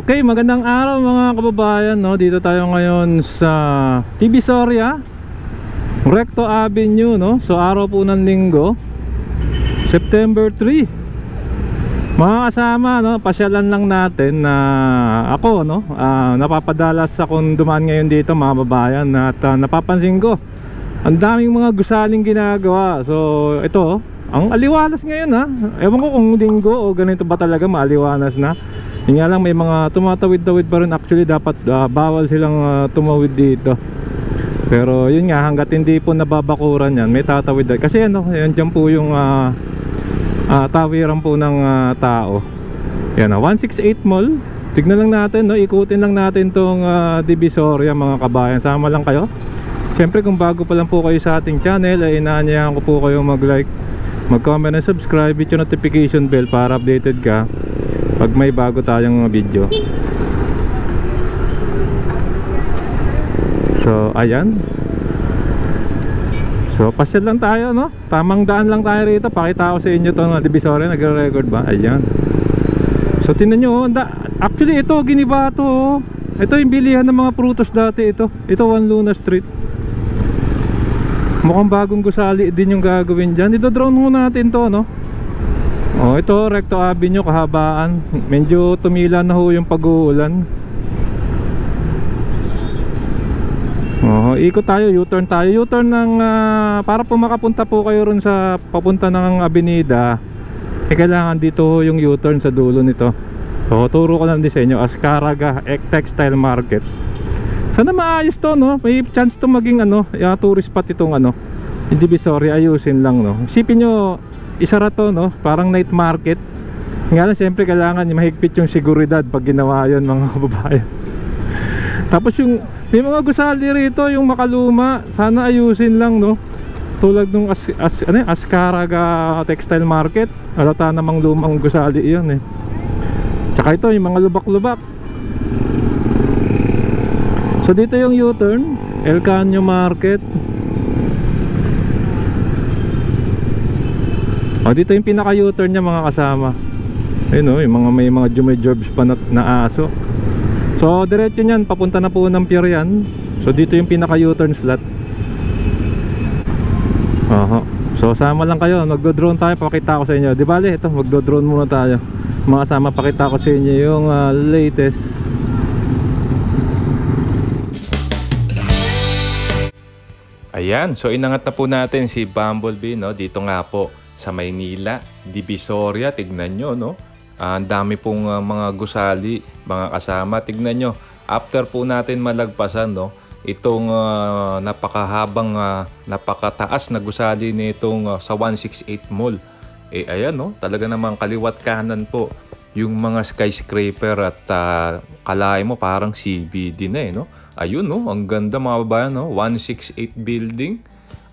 Okay, magandang araw mga kababayan, no? Dito tayo ngayon sa Divisoria, Recto Avenue, no? So araw po ng linggo, September 3. Mga kasama, no? Pasyalan lang natin na ako, no? Napapadalas akong dumaan ngayon dito mga kababayan. At napapansin ko ang daming mga gusaling ginagawa. So ito, ang aliwalas ngayon, ha? Ewan ko kung linggo o ganito ba talaga maaliwanas na. Yun nga lang, may mga tumatawid-tawid pa rin. Actually dapat bawal silang tumawid dito. Pero yun nga, hanggat hindi po nababakuran yan, may tatawid. Kasi ano, yan dyan po yung tawiran po ng tao. Yan, 168 Mall. Tignan lang natin, no? Ikutin lang natin tong Divisoria mga kabayan. Sama lang kayo. Siyempre kung bago pa lang po kayo sa ating channel, ay inaanyayahan ko po kayo mag-like, mag-comment and subscribe, hit yung notification bell para updated ka pag may bago tayong video. So ayan, so pasyal lang tayo, no? Tamang daan lang tayo rito. Pakita ko sa inyo itong Divisoria. Nagre-record ba? Ayan. So tingnan nyo, actually ito giniba to. Ito yung bilihan ng mga prutos dati. Ito Juan Luna Street. Mukhang bagong gusali din yung gagawin dyan. Ito-drone muna natin to, no? Oh, ito Recto Avenue, kahabaan. Medyo tumila na ho yung pag-uulan. Oh, ikot tayo, U-turn tayo. U-turn ng para po makapunta po kayo ron sa papunta ng Avenida. Kailangan dito ho yung U-turn sa dulo nito. So, turo ko lang din sa inyo, Azcárraga Textile Market. Sana maayos to, no? May chance to maging tourist spot itong yung Divisoria. Ayusin lang, no? Isipin nyo, isara to, no? Parang night market. Nga lang, siyempre kailangan mahigpit yung seguridad pag ginawa yun mga kababayan. Tapos yung may mga gusali rito, yung makaluma, sana ayusin lang, no? Tulad nung Azcárraga Textile Market. Alata namang lumang gusali yun, eh. Tsaka ito yung mga lubak-lubak. So dito yung U-turn, El Canyo Market. O dito yung pinaka U-turn nya mga kasama. Ayun, yung may mga jumay-jobs pa na aso. So diretso nyan, papunta na po ng pier yan. So dito yung pinaka U-turn slot. So sama lang kayo, magdo-drone tayo, pakita ko sa inyo. Di bale, ito, magdo-drone muna tayo mga kasama, pakita ko sa inyo yung latest. Ayan, so inangat na po natin si Bumblebee, no? Dito nga po sa Maynila, Divisoria. Tignan nyo, no? Ang dami pong mga gusali, mga kasama. Tignan nyo, after po natin malagpasan, no? Itong napakahabang, napakataas na gusali nitong sa 168 Mall. Eh ayan, no? Talaga namang kaliwat kanan po yung mga skyscraper at kalay mo parang CBD na, eh, no? Ayun, no? Ang ganda mga babayan, no? 168 building.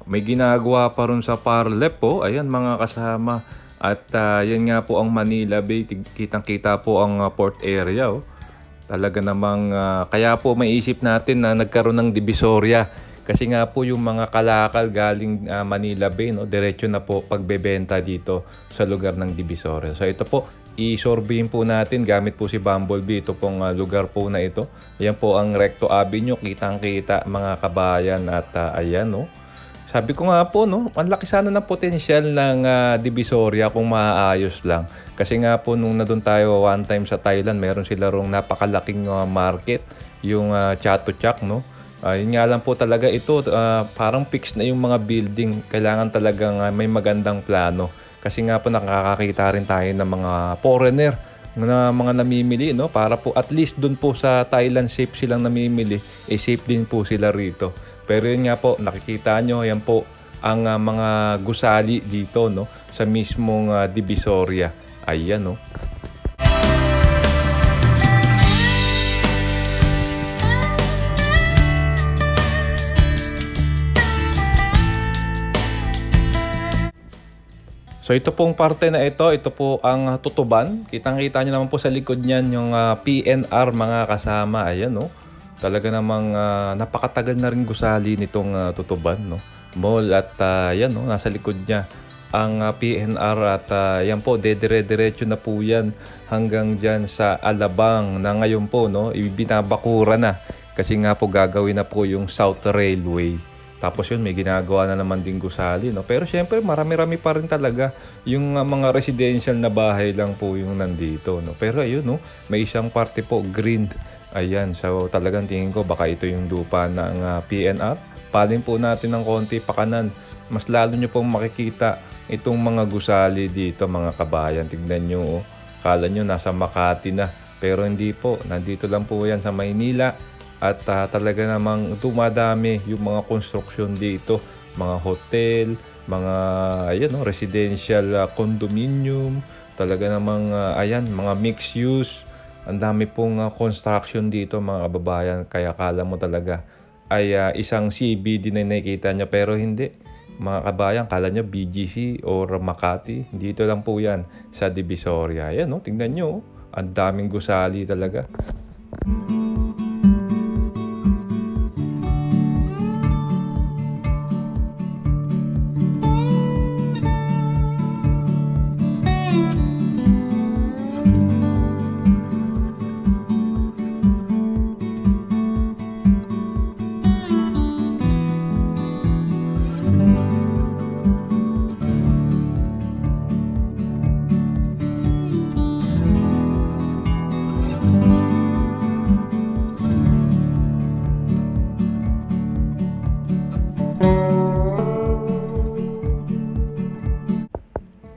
May ginagawa pa ron sa far left po. Ayan mga kasama. At yan nga po ang Manila Bay. Kitang-kita po ang port area, oh. Talaga namang kaya po maisip natin na nagkaroon ng Divisoria. Kasi nga po yung mga kalakal galing Manila Bay, no? Diretso na po pagbebenta dito sa lugar ng Divisoria. So ito po, i-surveyin po natin gamit po si Bumblebee. Ito pong lugar po na ito. Ayan po ang Recto Avenue. Kitang-kita mga kabayan. At ayan, no? Sabi ko nga po, no? Ang laki sana ng potensyal ng Divisoria kung maaayos lang. Kasi nga po nung nandun tayo one time sa Thailand, meron sila rong napakalaking market. Yung Chatuchak, no? Yun nga lang po talaga ito. Parang fixed na yung mga building. Kailangan talagang may magandang plano. Kasi nga po nakakakita rin tayo ng mga foreigner na mga namimili, no? Para po at least dun po sa Thailand safe silang namimili, safe din po sila rito. Pero yun nga po, nakikita nyo, yan po ang mga gusali dito, no? Sa mismong Divisoria. Ayan, no? So ito pong parte na ito po ang Tutuban. Kitang-kita nyo naman po sa likod niyan yung PNR mga kasama. Ayan, no? Talaga namang napakatagal na rin gusali nitong Tutuban, no? Mall at yan, no? Nasa likod niya ang PNR at yan po, dedire-diretso na po yan hanggang dyan sa Alabang na ngayon po, no, ibinabakura na kasi nga po gagawin na po yung South Railway. Tapos yun, may ginagawa na naman din gusali, no? Pero syempre, marami-rami pa rin talaga yung mga residential na bahay lang po yung nandito, no? Pero ayun, no, may isang parte po, green. Ayan, so talagang tingin ko baka ito yung lupa ng PNR. Palin po natin ng konti pakanan. Mas lalo nyo pong makikita itong mga gusali dito, mga kabayan. Tignan nyo, oh. Kala nyo nasa Makati na. Pero hindi po, nandito lang po yan sa Maynila. At talaga namang dumadami yung mga construction dito. Mga hotel, mga ayan, oh, residential condominium. Talaga namang ayan, mga mixed use. Ang dami pong construction dito, mga kababayan. Kaya kala mo talaga ay isang CBD na nakikita nyo. Pero hindi. Mga kabayan, kala nyo BGC or Makati. Dito lang po yan sa Divisoria. Ayan, no? Tingnan nyo. Ang daming gusali talaga.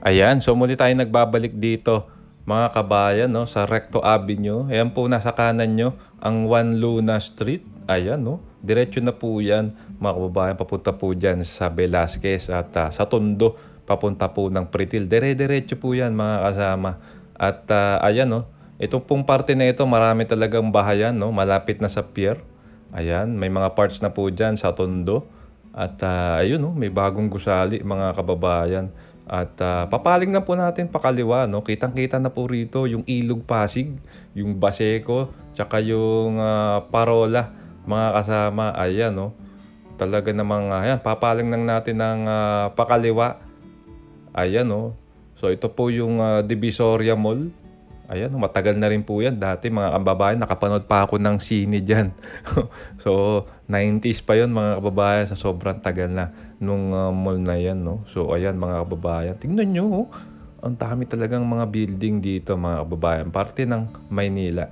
Ayan, so muli tayo nagbabalik dito mga kabayan, no, sa Recto Avenue. Ayan po, nasa kanan nyo ang Juan Luna Street. Ayan, no, diretso na po yan mga kababayan, papunta po dyan sa Velasquez at sa Tondo, papunta po ng Pretil. Dire-diretso po yan mga kasama. At ayan, no, ito pong parte na ito, marami talagang bahayan, no, malapit na sa pier. Ayan, may mga parts na po dyan sa Tondo. At ayun, no, may bagong gusali mga kababayan. At papaling na po natin pakaliwa, no? Kitang-kita na po rito yung Ilog Pasig, yung Baseco, tsaka yung Parola, mga kasama. Ayan, no? Talaga namang, ayan, papaling lang natin ng pakaliwa. Ayan, no? So, ito po yung Divisoria Mall. Ayan, matagal na rin po yan. Dati mga kababayan, nakapanood pa ako ng sine dyan. So, 90s pa yon mga kababayan, sa sobrang tagal na nung mall na yan, no? So, ayan mga kababayan. Tingnan nyo, oh. Ang dami talagang mga building dito mga kababayan. Parte ng Maynila.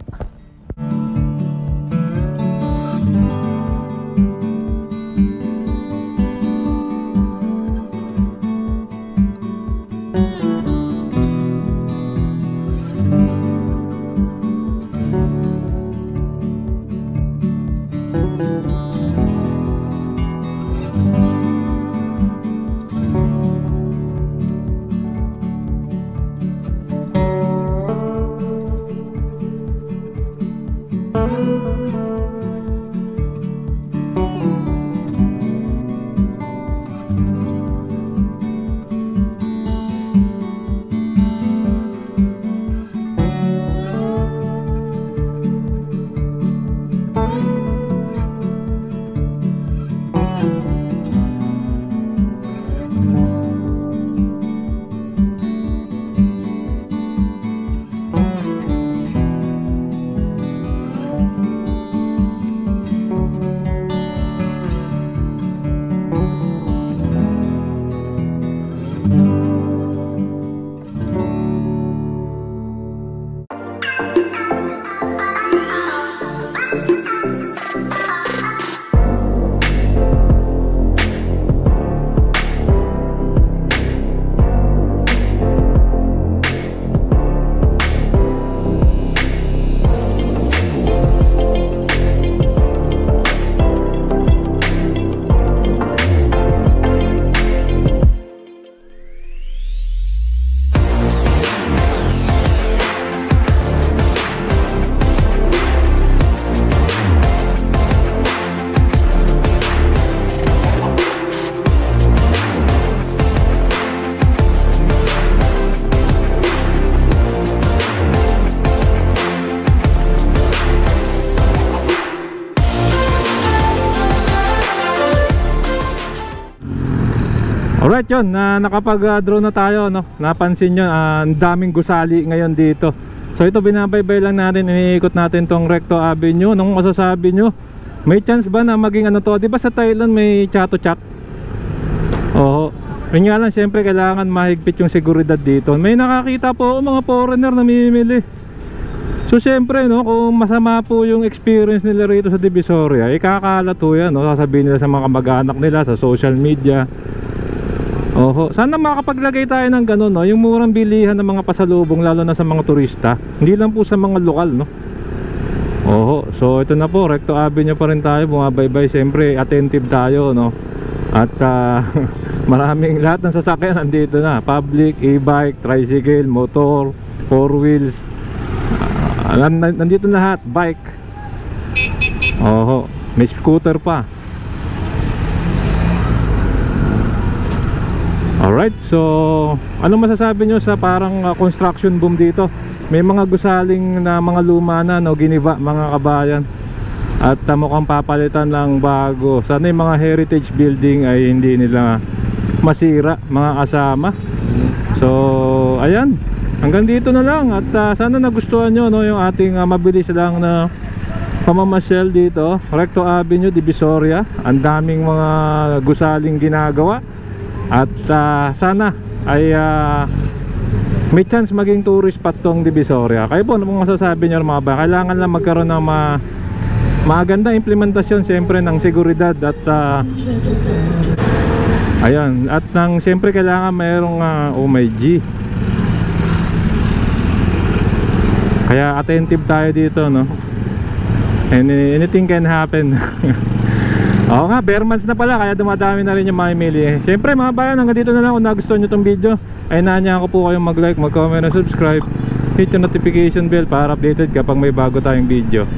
Alright, yun, nakapag-draw na tayo, no? Napansin nyo, ang daming gusali ngayon dito. So ito, binabaybay lang natin, iniikot natin tong Recto Avenue. Anong masasabi nyo? May chance ba na maging ano to? Di ba sa Thailand may Chatuchak? Oo. Yun nga lang, syempre kailangan mahigpit yung seguridad dito. May nakakita po mga foreigner na namimili. So syempre, no, kung masama po yung experience nila rito sa Divisoria, ikakalat po yan, no? Sasabihin nila sa mga kamag-anak nila, sa social media. Oho, sana makapaglagay tayo ng gano'n, no? Yung murang bilihan ng mga pasalubong, lalo na sa mga turista. Hindi lang po sa mga lokal, no? Oho, so ito na po, Recto Avenue pa rin tayo, bumabaybay. Siyempre, attentive tayo, no? At maraming, lahat ng sasakyan nandito na. Public, e-bike, tricycle, motor, four wheels, nandito lahat, bike. Oho, may scooter pa. Alright, so ano masasabi nyo sa parang construction boom dito? May mga gusaling na mga luma na, no, giniba mga kabayan. At mukhang papalitan ng bago. Sana yung mga heritage building ay hindi nila masira, mga kasama. So ayan, hanggang dito na lang. At sana nagustuhan nyo, no, yung ating mabilis lang na pamamasyal dito, Recto Avenue, Divisoria. Ang daming mga gusaling ginagawa. At sana ay may chance maging tourist spot tong Divisoria. Kayo po, ano pong masasabi nyo mga ba? Kailangan lang magkaroon ng maganda implementasyon siyempre ng seguridad. At ayan, at ng siyempre kailangan mayroong oh my G. Kaya attentive tayo dito, no? Anything can happen. Oo nga, bare months na pala, kaya dumadami na rin yung mamimili. Siyempre mga bayan, hanggang dito na lang. Kung nagustuhan nyo itong video, ay nanyaan ko po kayong mag-like, mag-comment, and subscribe. Hit yung notification bell para updated kapag may bago tayong video.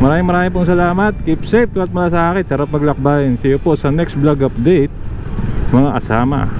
Maraming pong salamat. Keep safe, tuwat malasakit, sarap maglakbayin. See you po sa next vlog update, mga kasama.